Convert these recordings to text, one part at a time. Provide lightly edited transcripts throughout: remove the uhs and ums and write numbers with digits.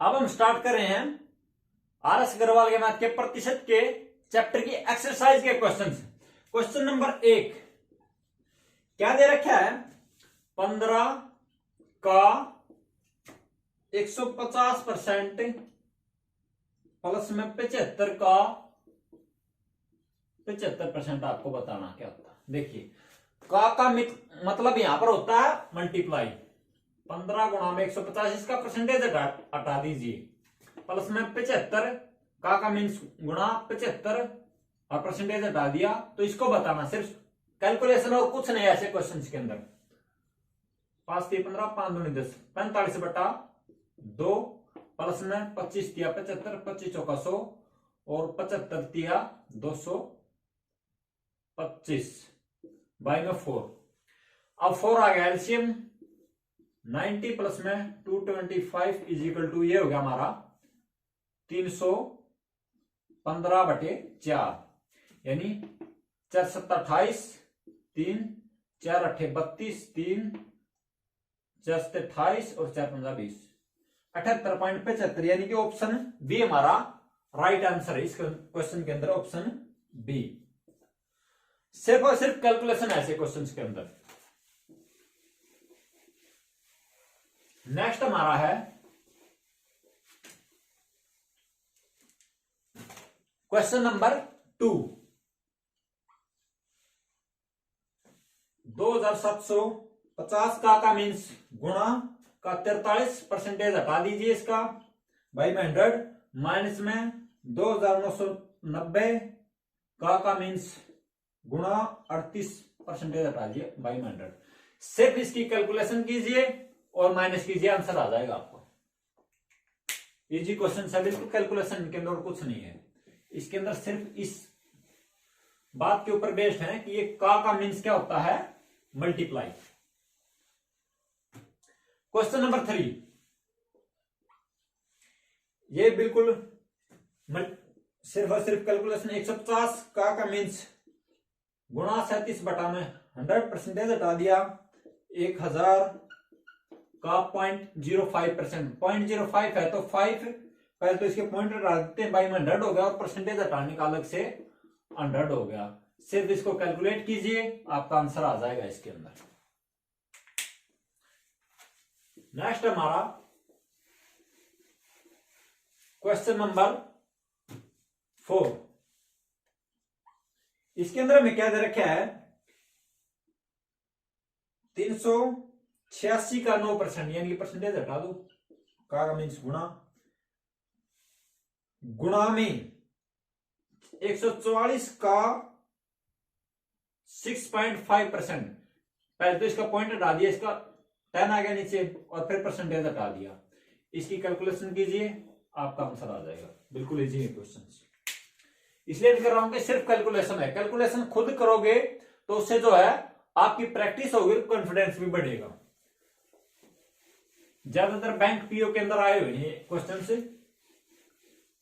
अब हम स्टार्ट कर रहे हैं आर एस अग्रवाल के मैथ के प्रतिशत के चैप्टर की एक्सरसाइज के क्वेश्चन। क्वेश्चन नंबर 1 क्या दे रखा है? 15 का 150% प्लस में 75 का 75% आपको बताना क्या होता है। देखिए का मतलब यहां पर होता है मल्टीप्लाई। 15 गुणा में 150 इसका परसेंटेज हटा दीजिए, प्लस में 75 का मीन्स गुणा 75 और परसेंटेज हटा दिया, तो इसको बताना सिर्फ कैलकुलेशन और कुछ नहीं। ऐसे क्वेश्चन के अंदर 5 3 15 5 दूनी 10 45/2 प्लस में 25 दिया 75 25 चौका 100 और 75 दिया 225 बाई में 4। अब 4 आ गया एलसीएम 90 प्लस में 225 इज इक्वल टू ये हो गया हमारा 315/4 यानी 4 7 28 3 4 8 32 3 4 7 28 और 4 15 20 78.75 यानी कि ऑप्शन बी हमारा राइट आंसर है इस क्वेश्चन के अंदर। ऑप्शन बी सिर्फ और सिर्फ कैलकुलेशन ऐसे क्वेश्चंस के अंदर। नेक्स्ट हमारा है क्वेश्चन नंबर 2। 2750 का मीन्स गुणा का 43% हटा दीजिए इसका बाई में 100 माइनस में 2990 का मीन्स गुणा 38% हटा दिए बाई में 100। सिर्फ इसकी कैलकुलेशन कीजिए और माइनस कीजिए, आंसर आ जाएगा आपको। इजी क्वेश्चन है बिल्कुल, कैलकुलेशन के अंदर कुछ नहीं है इसके अंदर, सिर्फ इस बात के ऊपर बेस्ड है कि ये का मीन्स क्या होता है मल्टीप्लाई। क्वेश्चन नंबर 3 ये बिल्कुल सिर्फ और सिर्फ कैलकुलेशन। 150 का मीन्स गुणा 37 बटा में 100% हटा दिया 1000 का 0.05%। 0.05 है तो 5 पहले तो इसके पॉइंट हटा देते हैं, बाई में 100 हो गया और परसेंटेज हटाने का अलग से 100 हो गया। सिर्फ इसको कैलकुलेट कीजिए आपका आंसर आ जाएगा इसके अंदर। नेक्स्ट हमारा क्वेश्चन नंबर 4। इसके अंदर हमें क्या दे रखा है? 386 का 9% यानी कि परसेंटेज हटा दो, का मीन्स गुणा में 144 का 6.5%। पहले तो इसका पॉइंट हटा दिया, इसका 10 आ गया नीचे और फिर परसेंटेज हटा दिया। इसकी कैलकुलेशन कीजिए आपका आंसर आ जाएगा। बिल्कुल इजी है क्वेश्चन, इसलिए कर रहा हूं कि सिर्फ कैलकुलेशन है। कैलकुलेशन खुद करोगे तो उससे जो है आपकी प्रैक्टिस होगी, कॉन्फिडेंस भी बढ़ेगा। ज्यादातर बैंक पीओ के अंदर आए हुए हैं क्वेश्चन से,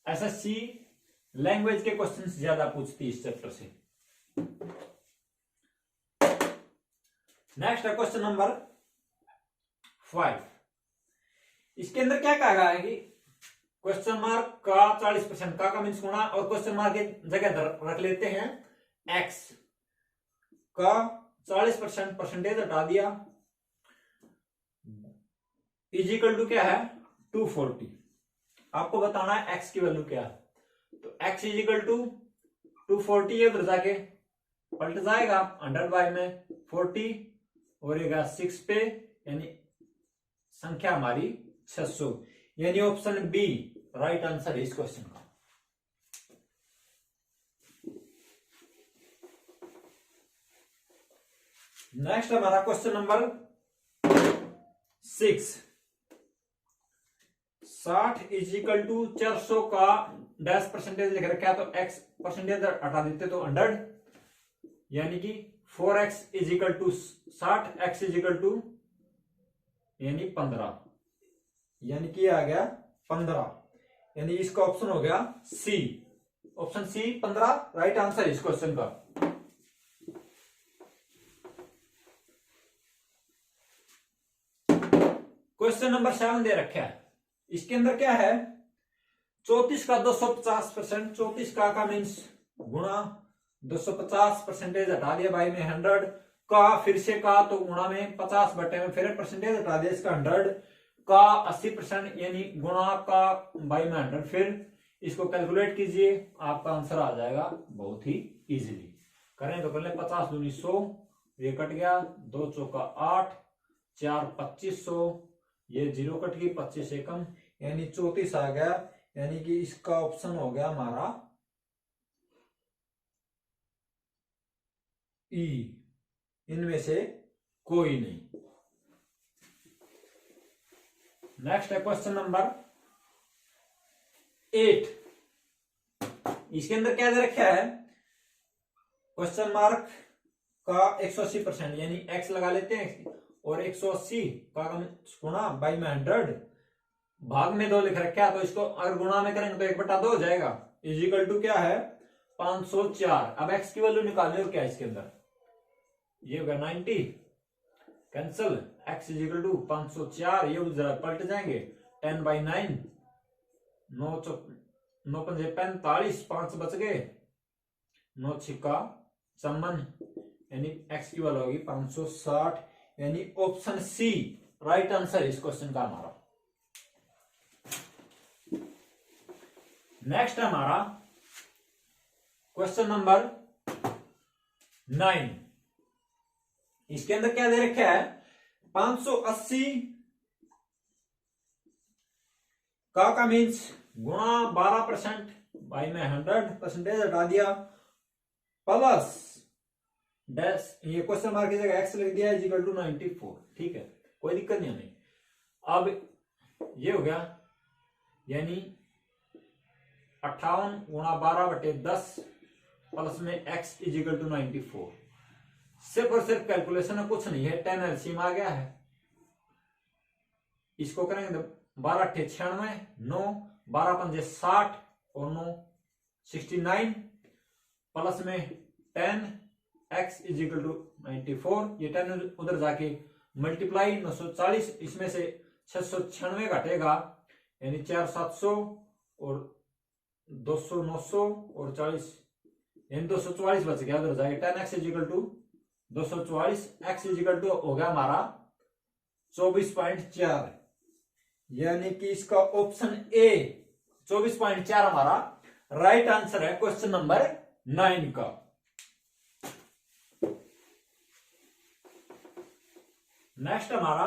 एसएससी लैंग्वेज के क्वेश्चन ज्यादा पूछती इस चैप्टर से। नेक्स्ट है क्वेश्चन नंबर 5। इसके अंदर क्या कहा गया है कि क्वेश्चन मार्क का 40% का मीन्स गुणा और क्वेश्चन मार्क की जगह रख लेते हैं एक्स का 40% परसेंटेज हटा दिया इजिकल टू क्या है 240। आपको बताना है एक्स की वैल्यू क्या है, तो एक्स इजिकल टू 240 है, उधर जाके पलट जाएगा 100 बाई में 40 और 6 पे, यानी संख्या हमारी 600, यानी ऑप्शन बी राइट आंसर है इस क्वेश्चन का। नेक्स्ट हमारा क्वेश्चन नंबर 6। 60 इजिकल टू 400 का डैश परसेंटेज लिख रखा है, तो एक्स परसेंटेज हटा देते तो 100, यानी कि 4x equal to 60, x equal to यानी 15, यानी कि आ गया 15, यानी इसका ऑप्शन हो गया सी। ऑप्शन सी 15 राइट आंसर इस क्वेश्चन का। क्वेश्चन नंबर 7 दे रखा है इसके अंदर क्या है, 34 का 250%, 34 का मीन्स गुणा 250% हटा दिया बाई में 100 का, फिर से का तो गुणा में 50 बटे में फिर परसेंटेज हटा दिया इसका 100 का 80% यानी गुणा का बाई में 100, फिर इसको कैलकुलेट कीजिए, आपका आंसर आ जाएगा बहुत ही इजीली। करें तो कर ले 50 दूनी 100, ये कट गया, 2 चौका 8, 4 2500, ये 0 कट गई, 25 से कम यानी 34 आ गया, यानी कि इसका ऑप्शन हो गया हमारा ई, इनमें से कोई नहीं। नेक्स्ट है क्वेश्चन नंबर 8। इसके अंदर क्या दे रखा है, क्वेश्चन मार्क का 180% यानी x लगा लेते हैं, और 180 का गुणा बाई में 100, भाग में 2 लिख रखा है, तो इसको अगर गुणा में करेंगे तो 1/2 हो जाएगा, इजिकल टू क्या है 504। अब x की वैल्यू निकालनी हो क्या इसके अंदर, ये होगा 90, कैंसल, x इजिकल टू 504, ये जरा पलट जाएंगे, 10/9, 9 पंजे 45, 5 बच गए, 9 छिक्का 54, यानी x की वैल्यू होगी 560, यानी ऑप्शन सी राइट आंसर इस क्वेश्चन का हमारा। नेक्स्ट हमारा क्वेश्चन नंबर 9। इसके अंदर क्या दे रखा है, 580 का मीन्स गुणा 12% बाई में 100% हटा दिया, प्लस डैश, ये क्वेश्चन मार्क की जगह एक्स लिख दिया, इजिकल टू 94। ठीक है, कोई दिक्कत नहीं हमें। अब ये हो गया, यानी 58 गुणा 12/10 प्लस में x इजिकल टू 94। सिर्फ और सिर्फ कैलकुलेशन है, कुछ नहीं है, 10 एलसीएम आ गया है। इसको करेंगे तो 12 अट्ठे 96, 9 12 पंजे 60 और 9 69, प्लस में 10 x इजिकल टू 94, ये 10 उधर जाके मल्टीप्लाई 940, इसमें से 696 घटेगा, यानी 4 700 और 200 900 और 40, यानी 244 बच गया, उधर जाएगा 10x equal to 244, x equal to हो गया हमारा 24.4, यानी कि इसका ऑप्शन ए 24.4 हमारा राइट आंसर है क्वेश्चन नंबर 9 का। नेक्स्ट हमारा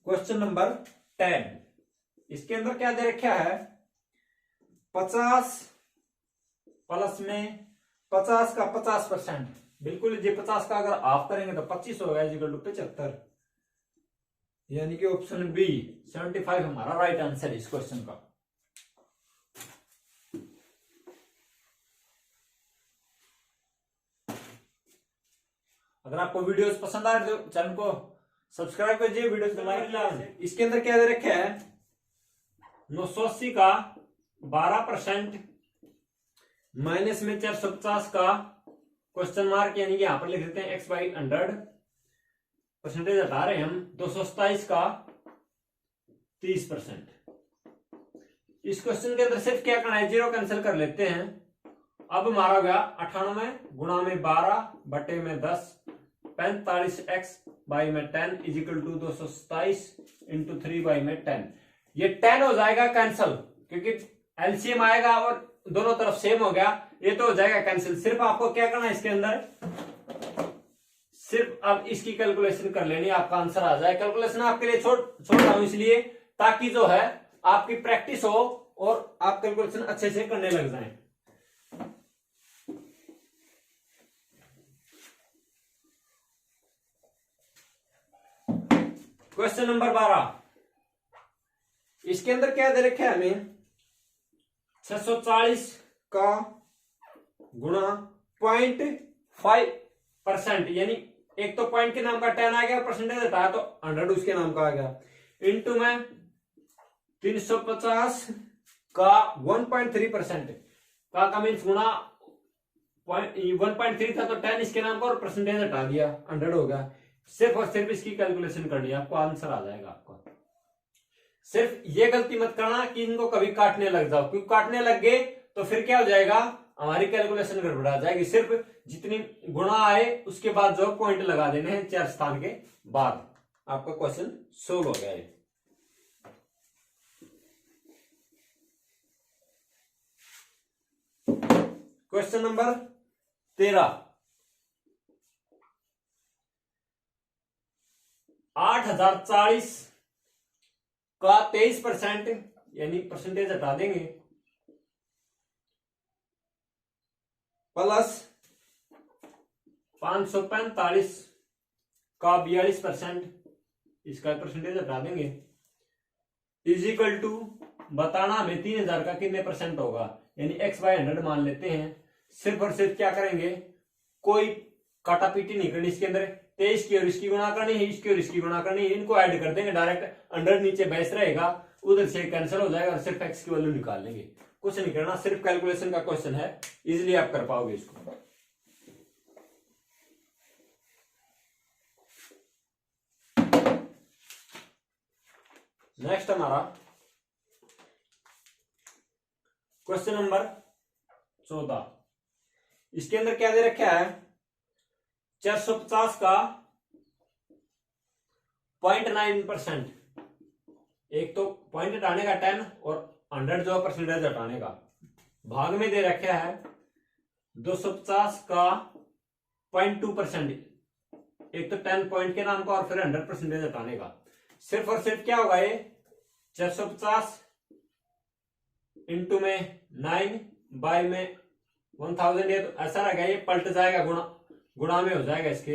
क्वेश्चन नंबर 10। इसके अंदर क्या दे रखा है, 50 प्लस में 50 का 50%, बिल्कुल ये 50 का अगर हाफ करेंगे तो 25 होगा, इजिकल टू 75, यानी कि ऑप्शन बी 75 हमारा राइट आंसर इस क्वेश्चन का। अगर आपको वीडियोस पसंद आए तो चैनल को सब्सक्राइब कीजिए, वीडियोस को लाइक कीजिए। इसके अंदर क्या दे रखा है, 980 का 12% माइनस में 450 का क्वेश्चन मार्क, यानी कि यहां पर लिख देते हैं x/100, परसेंटेज हटा रहे हैं हम, 227 का 30%। इस क्वेश्चन के अंदर सिर्फ क्या करना है, 0 कैंसिल कर लेते हैं। अब हमारा हो गया 98 गुणा में 12 बटे में 10, 45x बाई में 10 इजिकल टू 227 इंटू 3 बाई में 10। ये 10 हो जाएगा कैंसिल, क्योंकि एलसीएम आएगा और दोनों तरफ सेम हो गया, ये तो हो जाएगा कैंसिल। सिर्फ आपको क्या करना है इसके अंदर, सिर्फ अब इसकी कैलकुलेशन कर लेनी, आपका आंसर आ जाए। कैलकुलेशन आपके लिए छोड़ रहा हूं इसलिए ताकि जो है आपकी प्रैक्टिस हो और आप कैलकुलेशन अच्छे से करने लग जाएं। Question number 12। इसके अंदर क्या दे रखा है हमें, 640 का गुणा 0.5%, यानी एक तो पॉइंट के नाम का 10 आ गया, परसेंटेज हटाया तो 100 उसके नाम का आ गया, इंटू में 350 का 1.3% का मीन्स गुणा 1.3 था तो 10 इसके नाम का और परसेंटेज हटा दिया 100 हो गया। सिर्फ और सिर्फ इसकी कैलकुलेशन करनी है, आपको आंसर आ जाएगा आपका। सिर्फ ये गलती मत करना कि इनको कभी काटने लग जाओ, क्योंकि काटने लग गए तो फिर क्या हो जाएगा, हमारी कैलकुलेशन गड़बड़ा जाएगी। सिर्फ जितनी गुणा आए उसके बाद जो पॉइंट लगा देने हैं 4 स्थान के बाद, आपका क्वेश्चन सोल्व हो गया है। क्वेश्चन नंबर 13, 8040 का 23% यानी परसेंटेज हटा देंगे, प्लस 545 का 42%, इसका परसेंटेज हटा देंगे, इज इक्वल टू बताना हमें 3000 का कितने परसेंट होगा, यानी x/100 मान लेते हैं। सिर्फ और सिर्फ क्या करेंगे, कोई काटापीटी नहीं करनी इसके अंदर, 23 की और इसकी गुणा करनी है, इसकी और इसकी गुणा करनी है, इनको ऐड कर देंगे डायरेक्ट, अंडर नीचे बेस रहेगा, उधर से कैंसिल हो जाएगा और सिर्फ x की वैल्यू निकाल लेंगे। कुछ नहीं करना, सिर्फ कैलकुलेशन का क्वेश्चन है, इजिली आप कर पाओगे इसको। नेक्स्ट हमारा क्वेश्चन नंबर 14, इसके अंदर क्या दे रखा है, 450 का 0.9%, एक तो पॉइंट हटाने का 10 और 100 जो परसेंटेज हटाने का, भाग में दे रखा है 250 का 0.2%, एक तो 10 पॉइंट के नाम का और फिर 100 परसेंटेज हटाने का। सिर्फ और सिर्फ क्या होगा, ये 450 इंटू में 9 बाय में 1000, ये तो ऐसा रहेगा, ये पलट जाएगा, गुणा में हो जाएगा, इसके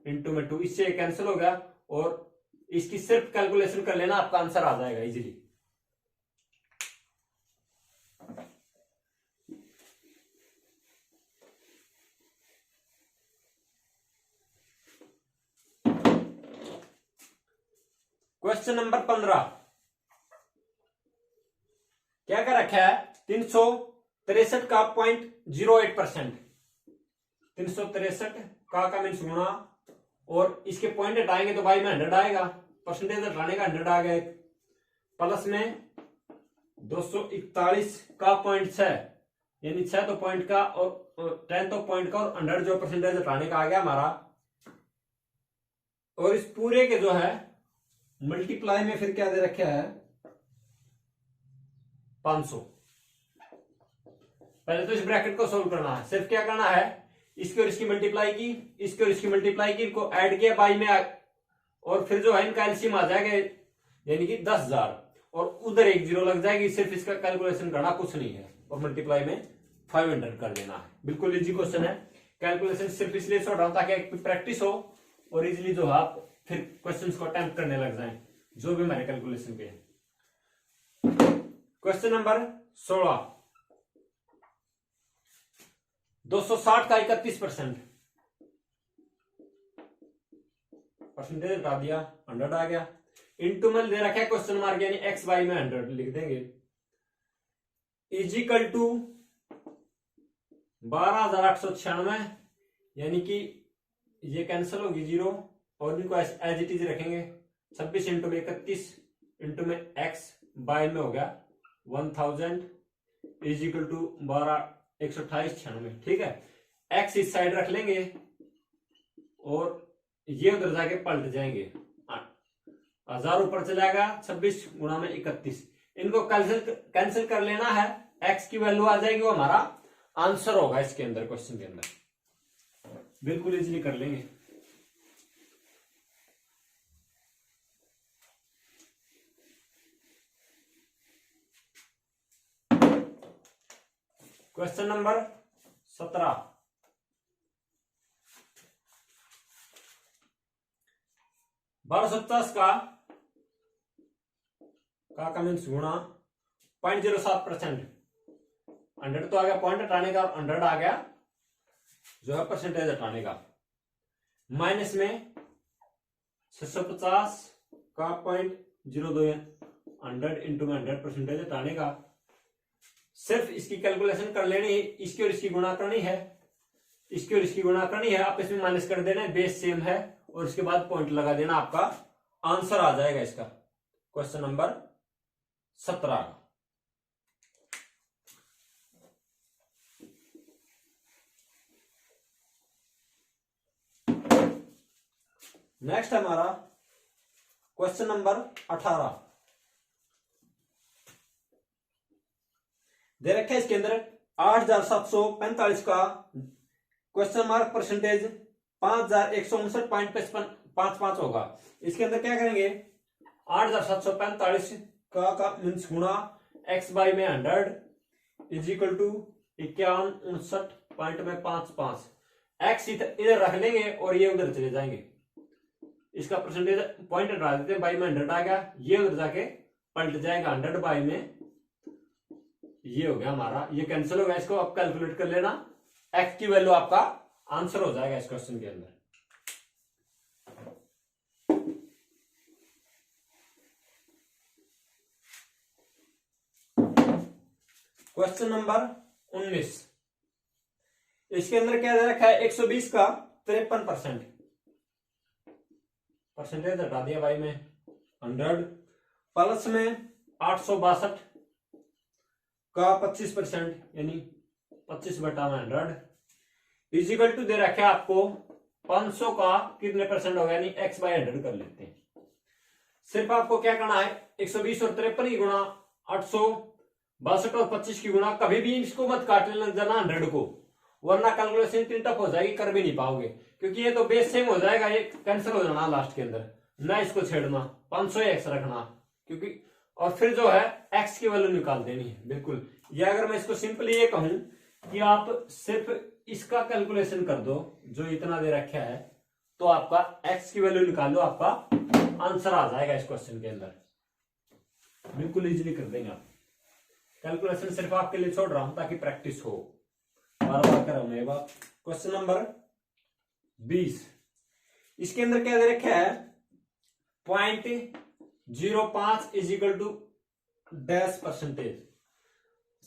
इंटू में 2, इससे कैंसिल हो गया और इसकी सिर्फ कैलकुलेशन कर लेना, आपका आंसर आ जाएगा इजीली। क्वेश्चन नंबर 15, क्या कर रखा है, 363 का 0.08%, 363 का मीन्स गुणा और इसके पॉइंट हटाएंगे तो भाई में 100 आएगा, परसेंटेज हटाने का 100 आ गया, प्लस में 241 का 0.6 यानी 6 तो पॉइंट का और 10 तो पॉइंट का और 100 जो परसेंटेज हटाने का आ गया हमारा, और इस पूरे के जो है मल्टीप्लाई में फिर क्या दे रखा है 500। पहले तो इस ब्रैकेट को सोल्व करना है, सिर्फ क्या करना है, इसकी और इसकी मल्टीप्लाई की, इसकी और इसकी मल्टीप्लाई की, इनको ऐड किया बाई में और फिर जो है इनका एलसीएम आ जाएगा यानी कि 10,000 और उधर एक जीरो लग जाएगी। सिर्फ इसका कैलकुलेशन करना, कुछ नहीं है, और मल्टीप्लाई में 500 कर देना है। बिल्कुल इजी क्वेश्चन है, कैलकुलेशन सिर्फ इसलिए छोड़ रहा हूं ताकि प्रैक्टिस हो और इजिली जो है आप फिर क्वेश्चंस को अटेम्प्ट करने लग जाएं जो भी हमारे कैलकुलेशन पे है। क्वेश्चन नंबर 16, 260 का 31%, परसेंटेज हटा दिया, 100 आ गया, इंटू में दे रखा है क्वेश्चन मार्क यानी x/में 100 लिख देंगे, इजिकल टू 12,896 यानी कि ये कैंसिल होगी जीरो और इनको एज इट इज रखेंगे, 26 इंटू में 31 इंटू में x/में हो गया 1000 इजिकल टू 12,128,96, ठीक है। x इस साइड रख लेंगे और ये उधर जाके पलट जाएंगे, 1000 ऊपर चलाएगा, 26 गुणा में 31, इनको कैंसिल कर लेना है, x की वैल्यू आ जाएगी, वो हमारा आंसर होगा इसके अंदर, क्वेश्चन के अंदर बिल्कुल इजीली कर लेंगे। क्वेश्चन नंबर 17, 1250 का मीन्स गुणा 0.07%, 100 तो आ गया पॉइंट हटाने का और 100 आ गया जो है परसेंटेज हटाने का, माइनस में 650 का 0.02 100 इंटू में 100 परसेंटेज हटाने का, सिर्फ इसकी कैलकुलेशन कर लेनी है, इसकी और इसकी गुणा करनी है, इसकी और इसकी गुणा करनी है, आप इसमें माइनस कर देना है, बेस सेम है और इसके बाद पॉइंट लगा देना, आपका आंसर आ जाएगा इसका। Question number 17। नेक्स्ट हमारा क्वेश्चन नंबर 18 दे रखा है। इसके अंदर 8745 का क्वेश्चन मार्क परसेंटेज 5159.55 होगा। इसके अंदर क्या करेंगे, 8745 का मीन्स गुणा x बाई में 100 इज इक्वल टू 5159.55। x इधर रख लेंगे और ये उधर चले जाएंगे। इसका परसेंटेज पॉइंट हटा देते हैं, बाई में 100 आ गया, ये उधर जाके पलट जाएगा 100 बाई में, ये हो गया हमारा, ये कैंसिल हो गया। इसको आप कैलकुलेट कर लेना, x की वैल्यू आपका आंसर हो जाएगा इस क्वेश्चन के अंदर। क्वेश्चन नंबर 19 इसके अंदर क्या दे रखा है, 120 का 53% परसेंटेज हटा दिया भाई में 100 प्लस में 862 का 25% यानी 25 बटा में 100 इजिकल टू दे रखा है आपको 500 का कितने परसेंट होगा, यानी x बाय 100 कर लेते हैं। सिर्फ आपको क्या करना है, 120 और 53 की गुणा 862 और 25 की गुणा, कभी भी इसको मत काटने लग जाना 100 को, वरना कैलकुलेशन इतनी टफ हो जाएगी, कर भी नहीं पाओगे, क्योंकि ये तो बेस सेम हो जाएगा, ये कैंसिल हो जाना लास्ट के अंदर, ना इसको छेड़ना, 500 x रखना, क्योंकि और फिर जो है x की वैल्यू निकाल देनी है बिल्कुल। या अगर मैं इसको सिंपली ये कहूं कि आप सिर्फ इसका कैलकुलेशन कर दो जो इतना दे रखा है, तो आपका x की वैल्यू निकाल दो, आपका आंसर आ जाएगा इस क्वेश्चन के अंदर, बिल्कुल इजीली कर देंगे आप। कैलकुलेशन सिर्फ आपके लिए छोड़ रहा हूं ताकि प्रैक्टिस हो, बार बार कर रहा हूं ये बात। क्वेश्चन नंबर 20 इसके अंदर क्या दे रखा है, 0.05 is equal to dash percentage.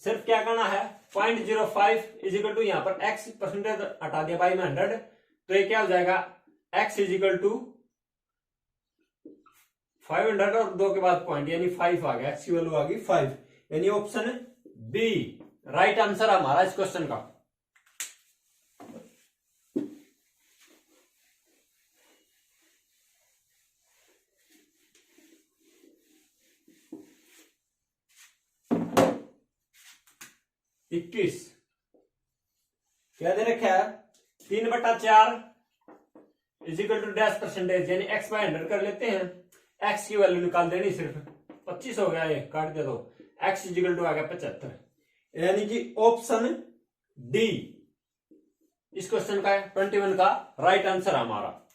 सिर्फ क्या करना है, 0.05 इज इक्वल टू यहां पर x परसेंटेज हटा दिया बाई में 100, तो ये क्या हो जाएगा, x इज इक्वल टू 500 और 2 के बाद पॉइंट यानी 5 आ गया, x की वैल्यू आ गई 5, यानी ऑप्शन बी राइट आंसर हमारा इस क्वेश्चन का। इक्कीस क्या दे रखा है, 3/4 is equal to dash percentage यानी x बाय 100 कर लेते हैं, x की वैल्यू निकाल देनी, सिर्फ 25 हो गया, ये काट दे दो, x इज इक्वल टू आ गया 75, यानी कि ऑप्शन डी इस क्वेश्चन का 21 का राइट आंसर हमारा।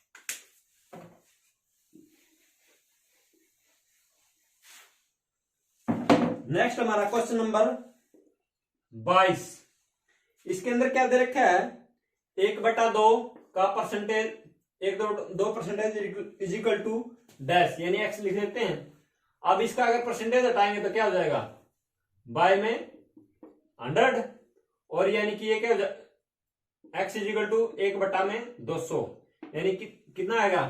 नेक्स्ट हमारा क्वेश्चन नंबर 22 इसके अंदर क्या दे रखा है, 1/2 का percentage 1/2 percentage is equal to dash यानी x लिख लेते हैं। अब इसका अगर परसेंटेज हटाएंगे तो क्या हो जाएगा, बाय में 100 और यानी कि ये क्या हो जाएगा, x इज इक्वल टू 1/200 यानी कि कितना आएगा,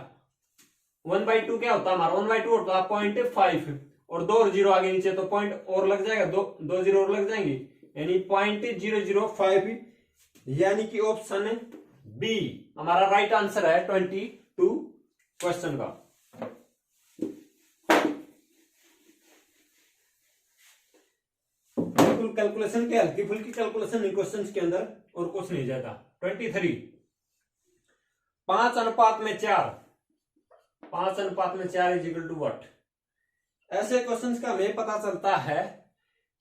1/2 क्या होता है हमारा, 1/2 होता है 0.5 और 2 और 0 आगे नीचे तो पॉइंट और लग जाएगा, 2 0 और लग जाएंगे, यानी 0.005, यानी कि ऑप्शन बी हमारा राइट आंसर है 22 क्वेश्चन का। बिल्कुल कैलकुलेशन के हल्की फुल्की कैलकुलेशन नहीं क्वेश्चन के अंदर और कुछ नहीं जाता। 23 5:4 5:4 इज इक्वल टू व्हाट। ऐसे क्वेश्चंस का हमें पता चलता है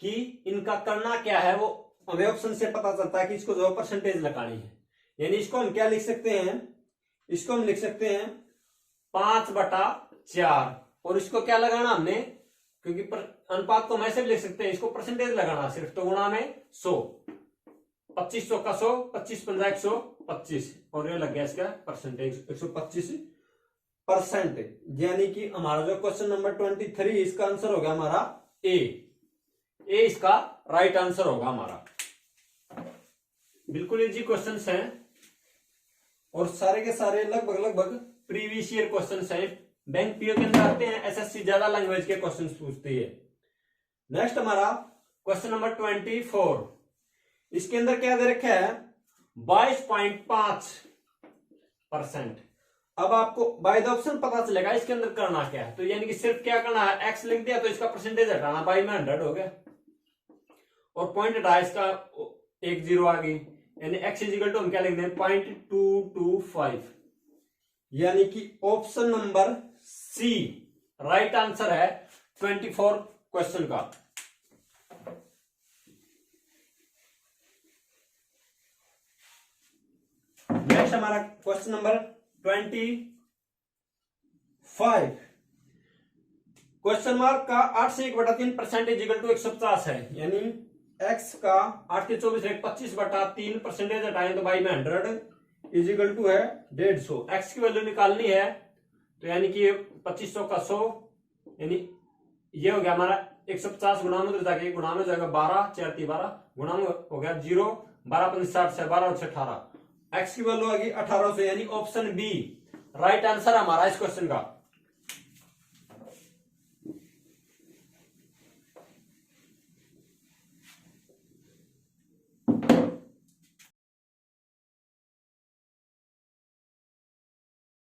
कि इनका करना क्या है, वो हमें ऑप्शन से पता चलता है कि इसको जो परसेंटेज लगानी है, यानी इसको हम क्या लिख सकते हैं, इसको हम लिख सकते हैं 5/4 और इसको क्या लगाना हमने, क्योंकि अनुपात को हम ऐसे भी लिख सकते हैं, इसको परसेंटेज लगाना सिर्फ, तो गुणा में 100, 2500 का 100, 25 पंजा 125 और ये लग गया इसका परसेंटेज 125%, यानी कि हमारा जो क्वेश्चन नंबर 23 इसका आंसर होगा हमारा ए इसका राइट आंसर होगा हमारा। बिल्कुल इजी क्वेश्चंस हैं और सारे के सारे लगभग प्रीवियस ईयर क्वेश्चंस हैं, बैंक पीओ के अंदर आते हैं, एसएससी ज्यादा लैंग्वेज के क्वेश्चन पूछती है। नेक्स्ट हमारा क्वेश्चन नंबर 24, इसके अंदर क्या दे रखा है 22.5%। अब आपको बाय द ऑप्शन पता चलेगा इसके अंदर करना क्या है। तो यानी कि सिर्फ क्या करना है, एक्स लिख दिया तो इसका परसेंटेज हटाना, बाई में 100 हो गया और पॉइंट हटा इसका 1 0 आ गई, यानी एक्स इजिकल टू हम क्या लिख दें 0.225, यानी कि option number C right answer है 24 क्वेश्चन का। नेक्स्ट हमारा क्वेश्चन नंबर 25, क्वेश्चन मार्क का 8 से 1/3 परसेंटेज इक्वल टू 150 है, यानी x का 8 के 24 25/3 परसेंटेज हटाएं तो बाई में 100 इजिकल टू है 150। x की वैल्यू निकालनी है तो यानी कि 2500 का 100, यानी ये हो गया हमारा 150 गुणा में जाके गुणा में जाएगा 12 4 12 गुणा में हो गया 0 12 5 60 से 12 और 18, x की वैल्यू आ गई 1800, यानी ऑप्शन बी राइट आंसर हमारा इस क्वेश्चन का।